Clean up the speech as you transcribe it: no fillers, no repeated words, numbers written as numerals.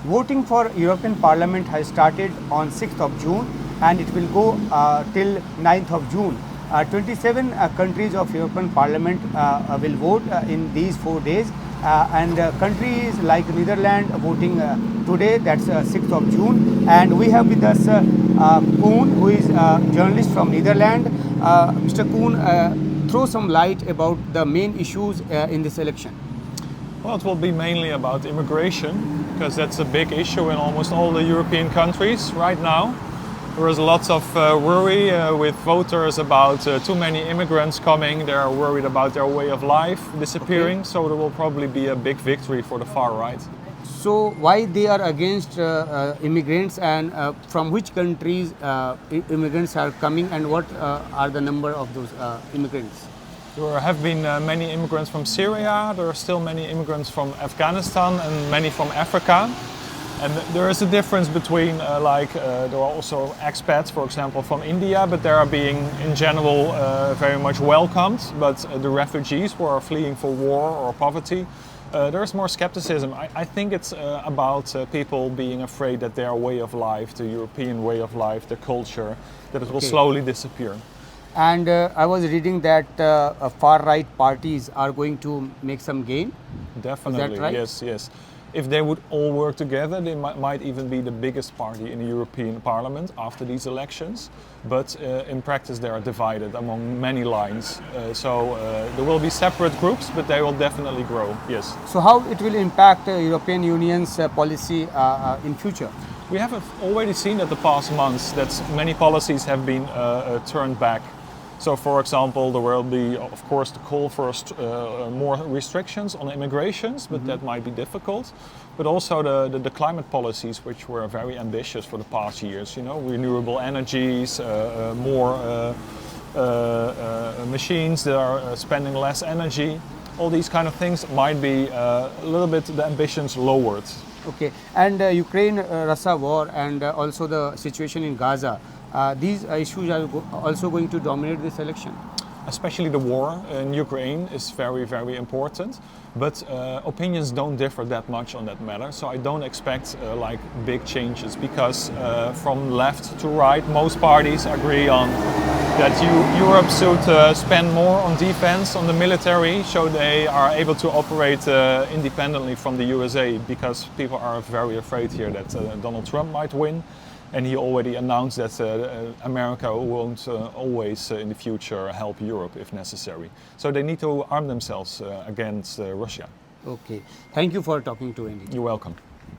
Voting for European Parliament has started on 6th of June and it will go till 9th of June. 27 countries of European Parliament will vote in these 4 days, and countries like Netherlands voting today, that's 6th of June, and we have with us Koen, who is a journalist from Netherlands. Mr. Koen, throw some light about the main issues in this election. Well, it will be mainly about immigration, because that's a big issue in almost all the European countries right now. There is lots of worry with voters about too many immigrants coming. They are worried about their way of life disappearing, okay. So there will probably be a big victory for the far right. So why they are against immigrants, and from which countries immigrants are coming, and what are the number of those immigrants? There have been many immigrants from Syria, there are still many immigrants from Afghanistan and many from Africa. And there is a difference between there are also expats, for example, from India, but they are being in general very much welcomed. But the refugees who are fleeing for war or poverty, there's more skepticism. I think it's about people being afraid that their way of life, the European way of life, the culture, that it will slowly disappear. And I was reading that far-right parties are going to make some gain. Definitely, is that right? Yes. If they would all work together, they might even be the biggest party in the European Parliament after these elections. But in practice, they are divided among many lines. So there will be separate groups, but they will definitely grow, yes. So how it will impact European Union's policy in future? We have already seen that the past months that many policies have been turned back. So, for example, there will be, of course, the call for more restrictions on immigrations, but that might be difficult. But also the climate policies, which were very ambitious for the past years, renewable energies, more machines that are spending less energy. All these kind of things might be a little bit the ambitions lowered. Okay, and Ukraine-Russia war and also the situation in Gaza, these issues are also going to dominate this election? Especially the war in Ukraine is very, very important, but opinions don't differ that much on that matter. So I don't expect big changes, because from left to right, most parties agree on that Europe should spend more on defense, on the military, so they are able to operate independently from the USA, because people are very afraid here that Donald Trump might win. And he already announced that America won't always in the future help Europe if necessary. So they need to arm themselves against Russia. Okay. Thank you for talking to NDTV. You're welcome.